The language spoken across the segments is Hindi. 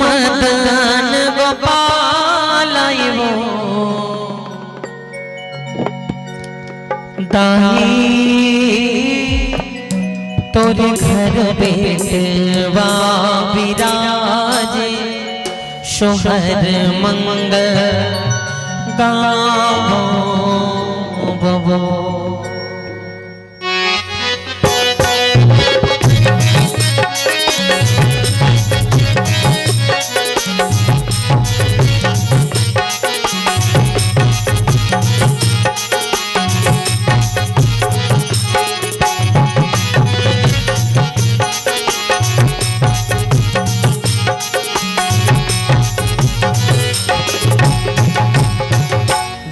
मदन गोपाल वो दाई तोरे घर बेटवा विराजे सोहर मंगल गावो बबो।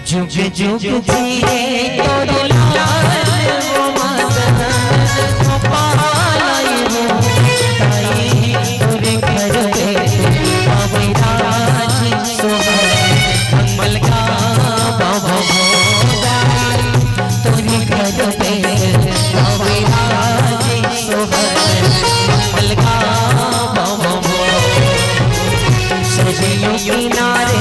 जुग जुग जिए तोरे लाल वो मदन गोपाल वो दाई तोरे घर बेटवा विराजे सोहर मंगल गावो दाई तोरे घर बेटवा विराजे सोहर मंगल गावो सजियो किनारे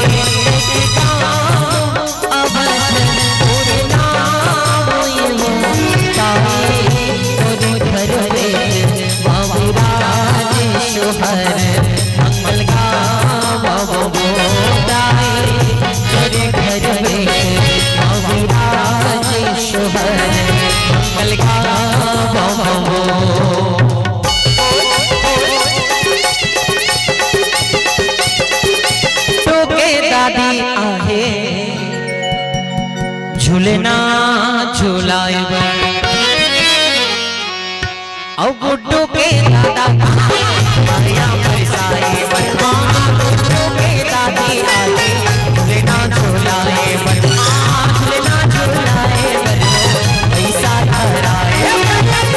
मंगल गावो दाई तोरे घर बेटवा विराजे सोहर मंगल गावो। टोके दादी आहे झूलना झूलाए औ गुड्डू के दादा माया बरसाए बरमा गुड्डू के दादी आए झूलना झूलाए बरमा झूलना झूलाए बरमा पैसा धराए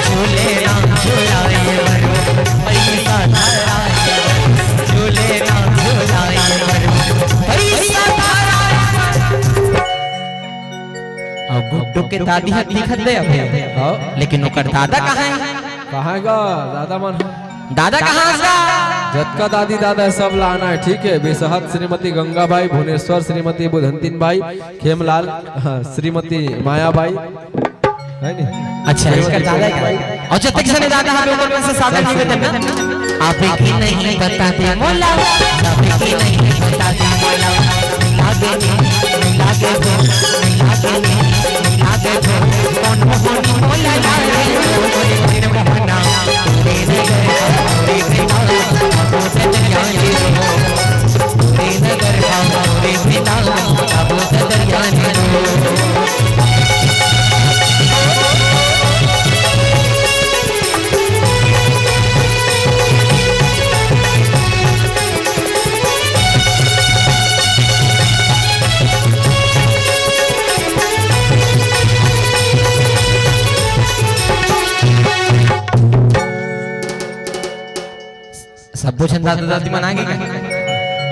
झूलना झूलाए बरमा पैसा धराए झूलना झूलाए बरमा पैसा धराए। अब गुड्डू के दादी हाथ दिखत दे अबे लेकिन ओकर दादा कहाँ है? कहाँ का दादा मन? दादा कहाँ का? जतका दादी दादा सब लाना है, ठीक है। बेसहत श्रीमती गंगाबाई, भुवनेश्वर श्रीमती बुधंतिन बाई, खेमलाल श्रीमती मायाबाई है नी। अच्छा इसका दादा है। और जब तक से दादा हमें ऊपर में से सादा नहीं देते ना आप ही नहीं बताते मोला आप ही नहीं बताते मोला लागे लागे लागे लागे कौन मोला लागे तेरे बहाना तेरे घर तेरे बाबू से दरिया ले लो तेरे घर तेरे पिता बाबू से दरिया ले लो। सब पूछन दादा दादी मन आगे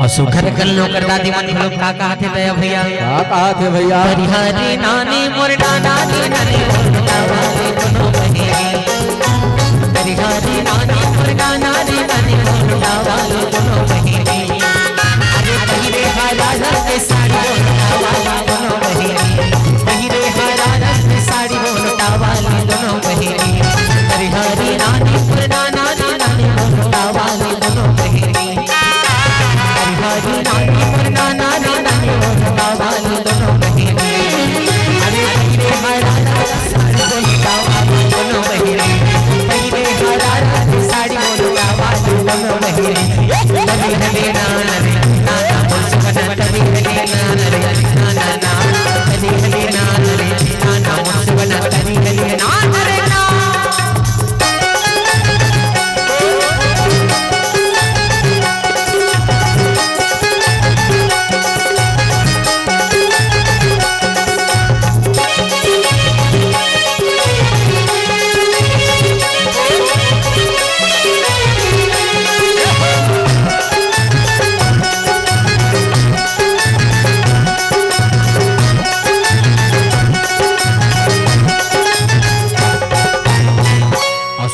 और सुखर कल लोकर दादी मन लोग का कहते दया भैया का कहते भैया हरि नानी मोर नानी नानी वाले दोनों बहिनी हरि नानी मोर नानी नानी वाले दोनों बहिनी अरे पहिरे हरा रंग साड़ी वाले दोनों बहिनी पहिरे हरा रंग साड़ी वाले दोनों बहिनी हरि नानी मोर नानी नानी वाले दोनों बहिनी हरि नानी मोर नानी नानी वाले दोनों बहिनी अरे पहिरे हरा रंग साड़ी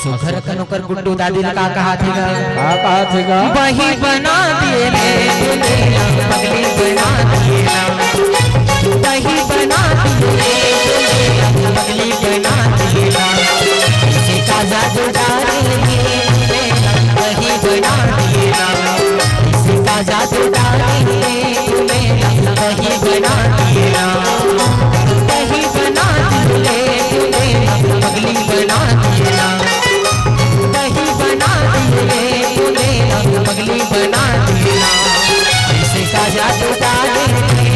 सुघर कनुकर गुड्डू दादी का कहा थेगा वही बना दिए रे पगली बना दिए ना वही बना दिए पगली बना दिए ना किसी का जादू डालेंगे वही बना दिए ना किसी का जादू डालेंगे वही बना दिए ना वही बना दिए पगली बना दिए ना वही बना दिए पगली बना दिए ना किसी का जादू डालेंगे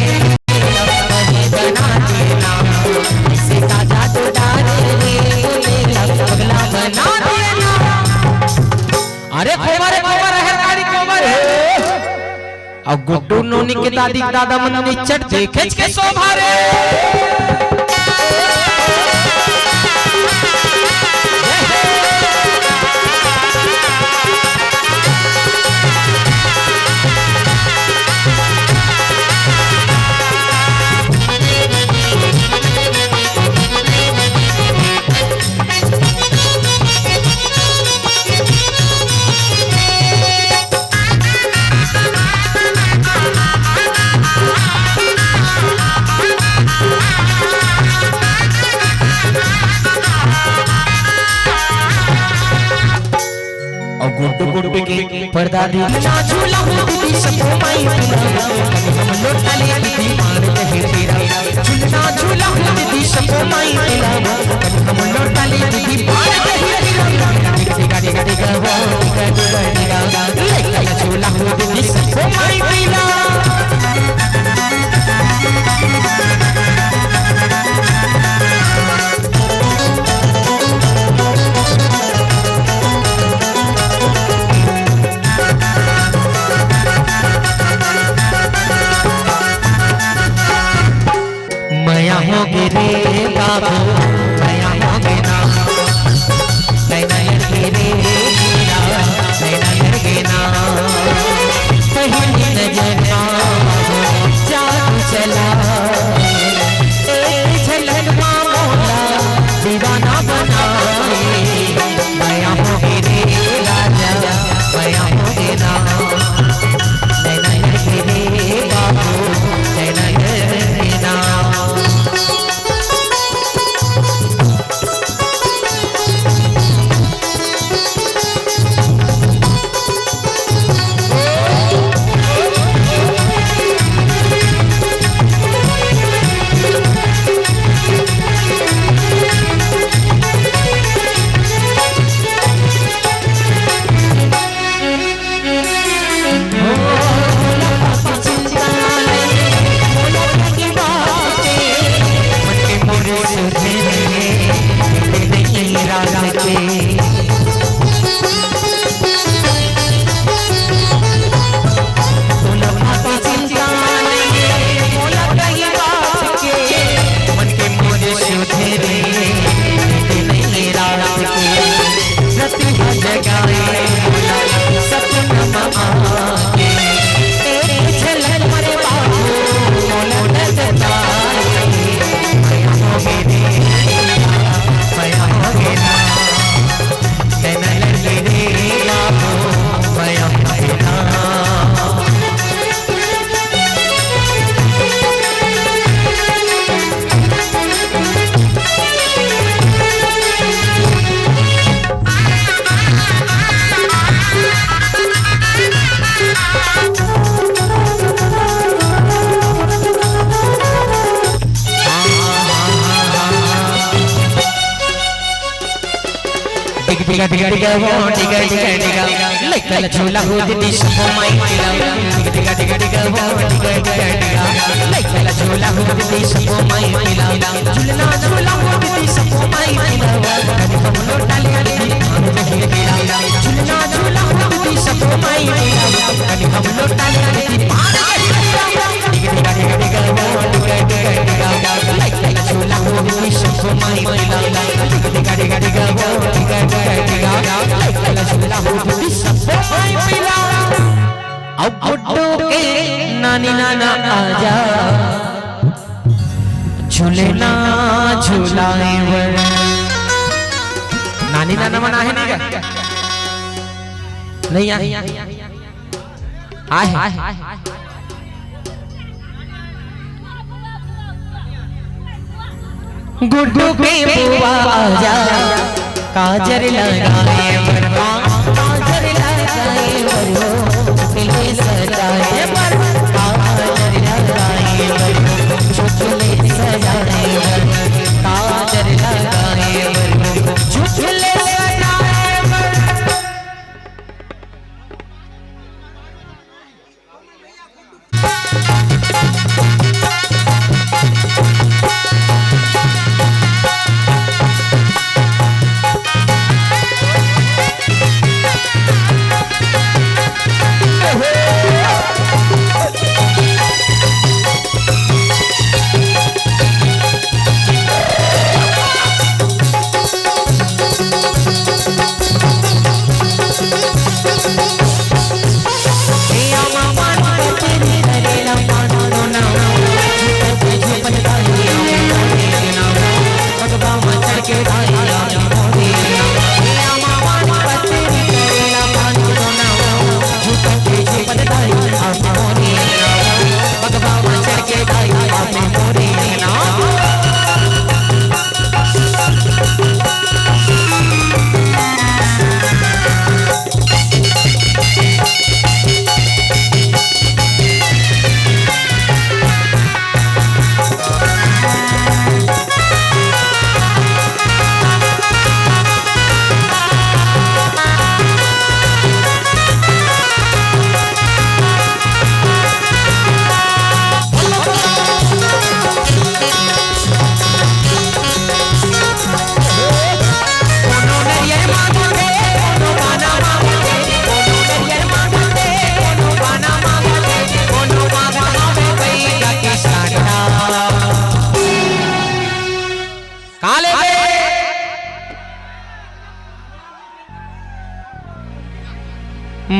वही बना दिए ना किसी का जादू डालेंगे पगला बना दिए ना। अरे कोमर है गाड़ी कोमर है अब गुड्डू नोनी के दादी दादा मन निचट देखे के शोभा रे गुड्डू गुड्डू की परदादी ना झूला हो दीदी सबको माई पिला हम लोटा ले दीदी मान रहे तेरा झूलना झूला हो दीदी सबको माई पिला हम लोटा ले दीदी मान रहे तेरा गाड़ी गाड़ी गवा गाड़ी गवा ले झूला हो दीदी सबको माई पिला होगे रे बाबू नया होगे ना नैना लगे रे मेरा नैना लगे ना पहली नजर जादू चला एक झलक मोला दीवाना बनाए नया होगे रे राजा नया होगे ना नैना लगे रे बाबू नैना लगे ना। diga diga diga wo diga diga diga like la chula ho didi सबको माई पिला diga diga diga wo diga diga diga like la chula ho didi सबको माई पिला झूलना झूला हो दीदी सबको माई पिला कभी हम लोटा ले दीदी हम नहीं पिला झूलना झूला हो दीदी सबको माई पिला कभी हम लोटा ले दीदी मान diga diga diga diga wo diga diga diga like la chula हो दीदी सबको माई पिला diga diga diga wo diga diga अब गुड्डू के नानी नाना आजा झूले ना झूलाए वर नानी नाना मना है नहीं क्या? नहीं आए गुड्डू के बुआ आजा काजर लगाए बरवा काजर लगाए बरवा दिले सजाए बरवा काजर लगाए बरवा झुझले सजाए बरवा काजर लगाए बरवा झुझले सजाए बरवा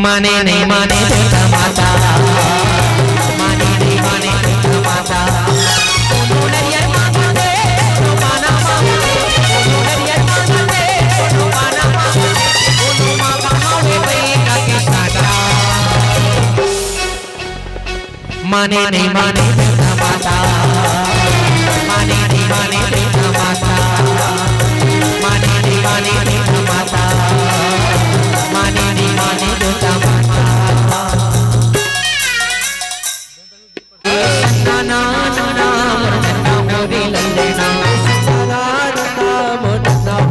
माने नहीं माने देता माता माने नहीं माने देता माता कोनो नरियर मांगो दे कोनो पाना मांगो दे कोनो नरियर मांगो दे कोनो पाना मांगो दे कोनो मांगा मांगे भई का के साटा माने नहीं माने देता माता माने नहीं माने देता माता माने नहीं माने देता माता माने नहीं माने देता माता ना ना ना ना मोरे लल्ले ना ना ना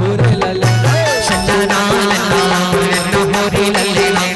मोरे लल्ले ना ना ना मोरे लल्ले ना ना ना मोरे लल्ले ना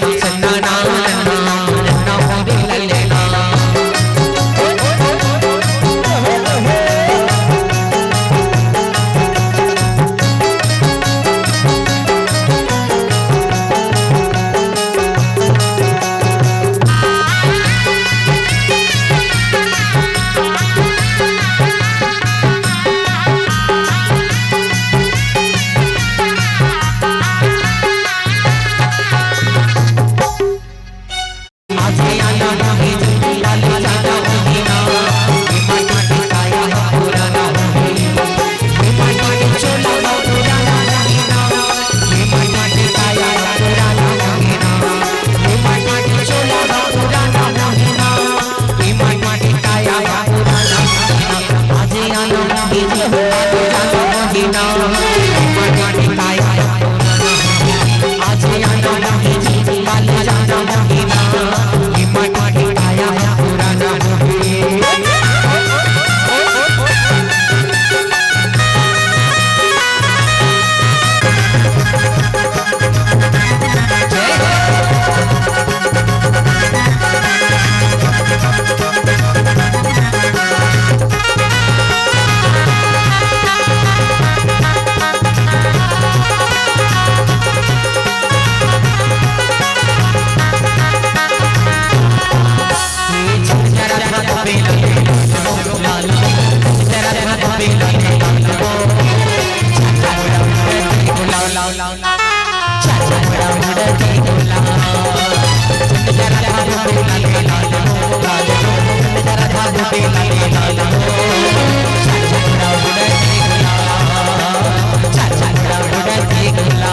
बुढ़ाते गुला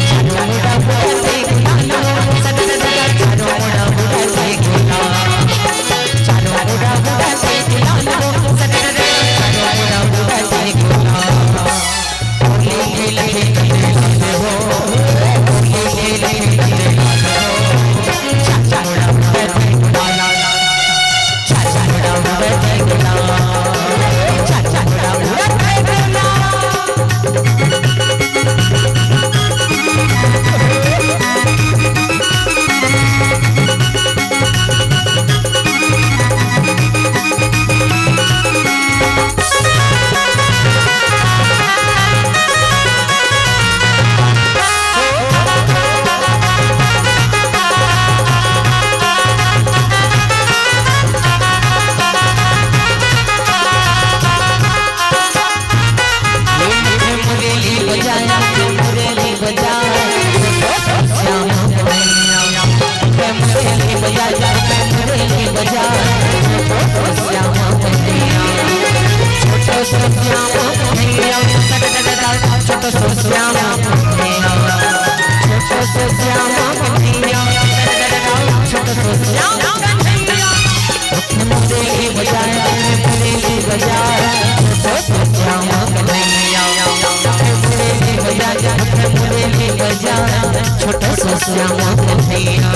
चारों मुड़ा बुढ़ाते गुला चारों मुड़ा बुढ़ाते गुला चारों मुड़ा बुढ़ाते गुला चारों मुड़ा बुढ़ाते गुला होली खेले खेले हो होली खेले खेले चाचा मुड़ा बुढ़ाते गुला चाचा मुड़ा बुढ़ाते गुला चाचा मुड़ा बुढ़ाते गुला छोटा सा श्यामा कन्हैया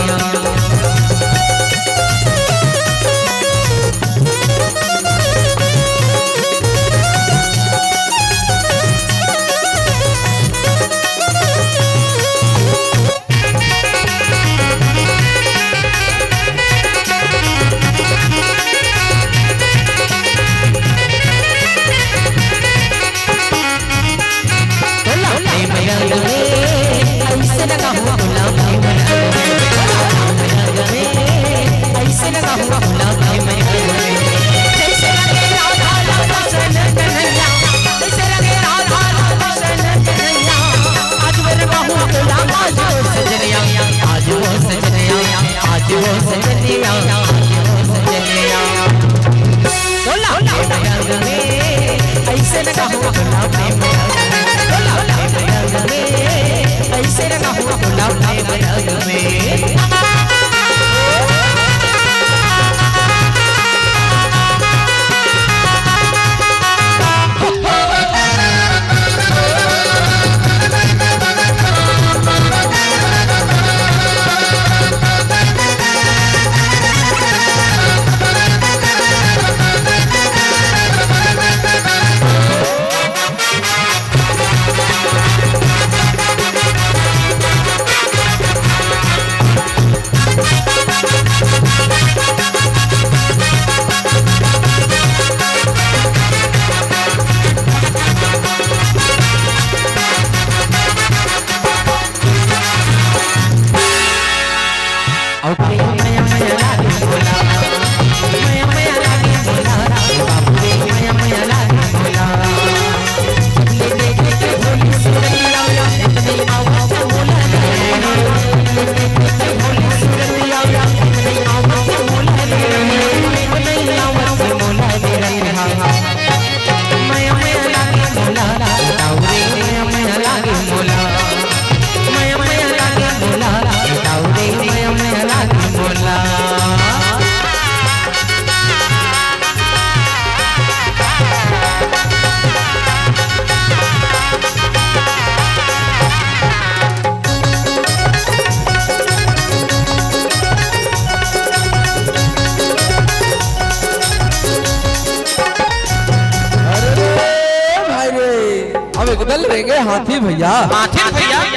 एक दल रहेंगे हाथी भैया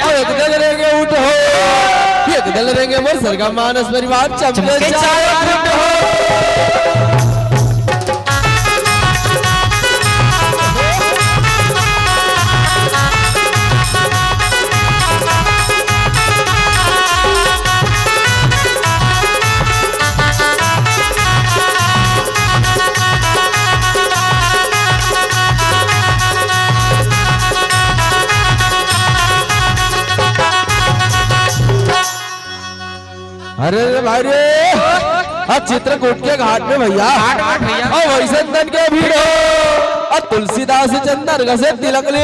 एक दल रहेंगे ऊँट हो एक दल रहेंगे मोर सरगा मानस परिवार चमके चारों फुट हो। अरे भाई रे अब चित्रकूट के घाट में भैया और वैसे के भीड़ हो और तुलसीदास चंदन से तिलक ले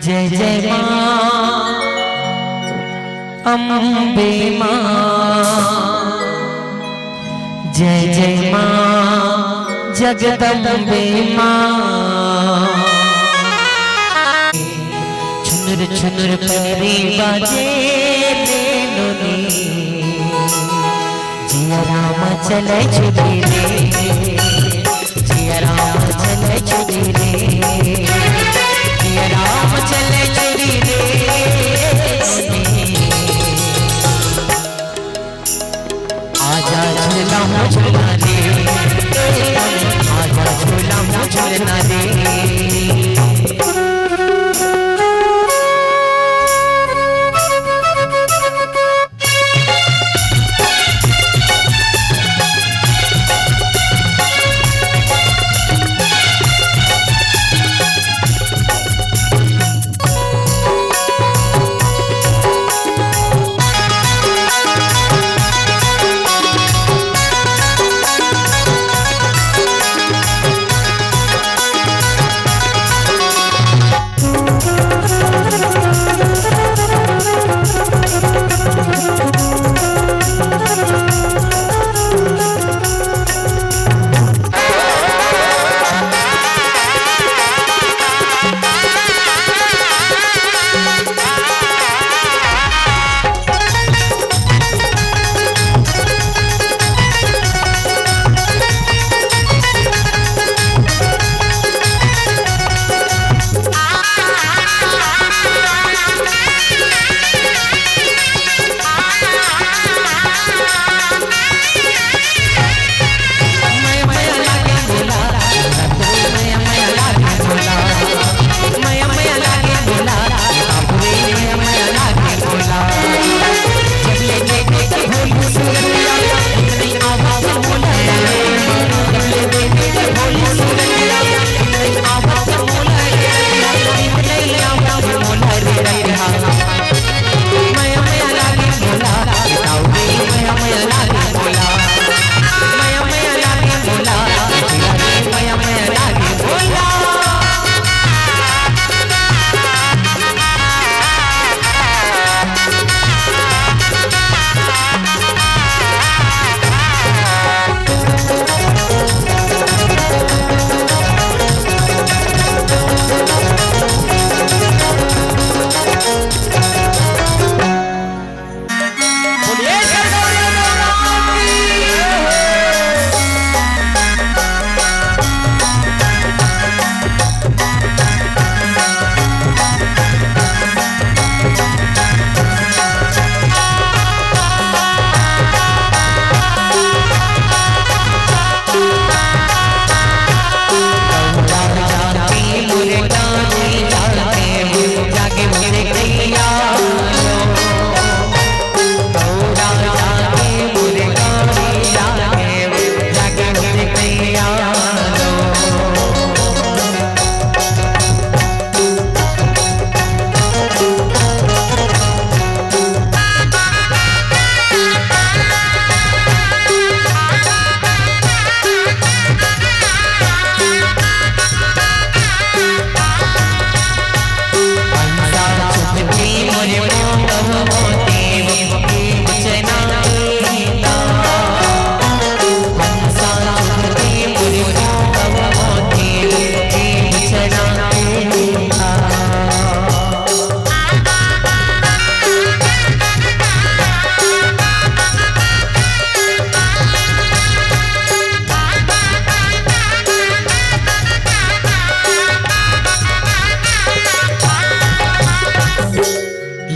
जय जय मां अम्बे मां, जय जय मां जगदम्बे मां। छुनुर छुनुर पैरी बाजे लेनुनी, जिया राम चले छुरी रे, जिया राम चले छुरी रे, जिया राम चले छुरी रे। आजा झूला हो झूला रे, आजा झूला हो झूलना रे।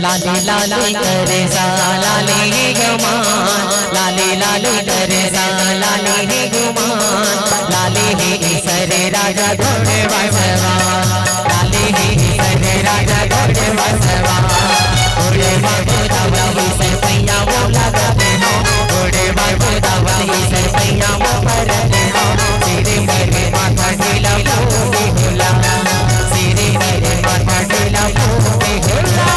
लाले लाले करे सा लाले हे गुमान लाले लाले करे सा लाले हे गुमान लाले हे सरे राजा घोड़े बसवा लाले हे सरे राजा घोड़े बसवा घोड़े बाबू दावली सर पैया वो लगते हो घोड़े बाबू दावली सर पैया वो भरते हो सिरे मेरे माथा ढीला फूटे होला सिरे मेरे माथा ढीला फूटे होला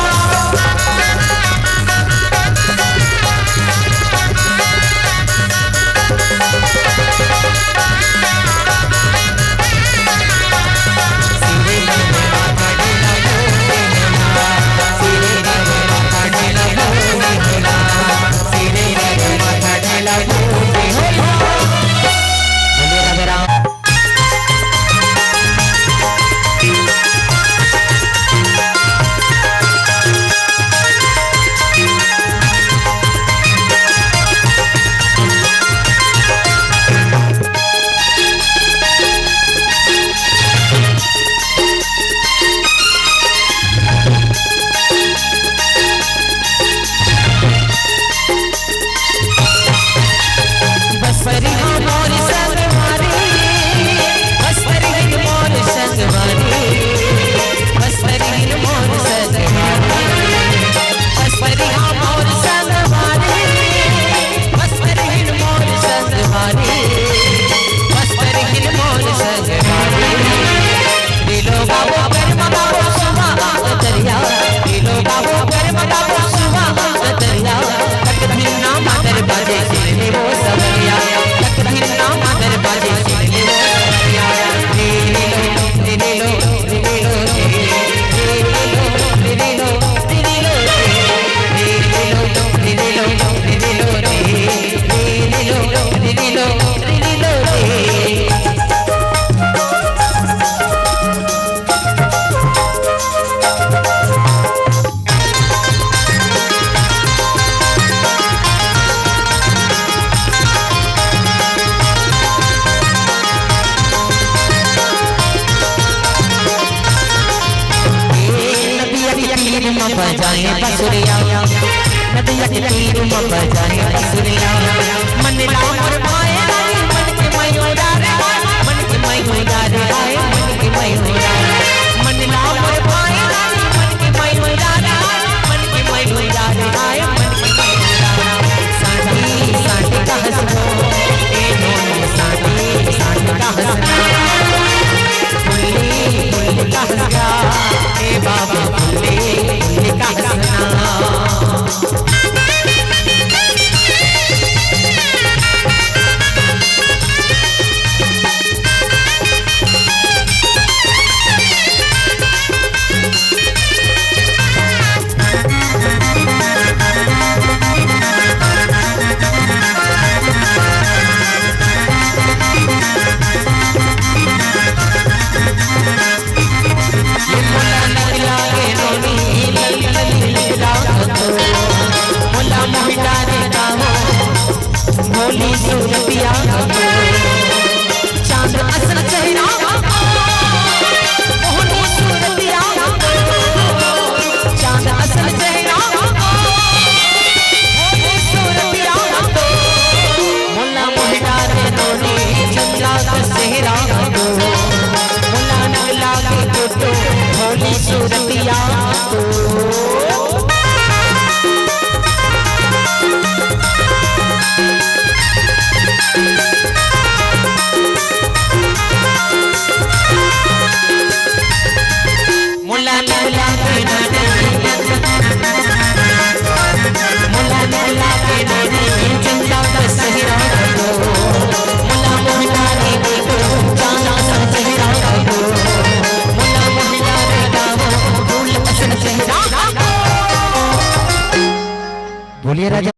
बजाए बसुरिया नदिया के तीर में बजाए बसुरिया मन लामर माए मन के मयूरा रे मन के मयूरा रे मन के मयूरा मन लामर माए मन के मयूरा रे मन के मयूरा रे मन के मयूरा साथी साथी का हंसना ए दोनों साथी साथी का हंसना फुल्ली फुल्ली का हंसना ए बाबा फुल्ली का हंसना चांद असल चेहरा चांद असल चेहरा मुल्ला मोहिना रे नोनी चंद्रा का सेहरा मुल्ला नगला के टोटो भोली सूरतिया मुल्ला नगला के नोनी चंद्रा का सेहरा मुल्ला मोहिना रे देखो चांदा सा चेहरा मुल्ला मोहिना रे दावो फूल असल चेहरा बोलिए राजा।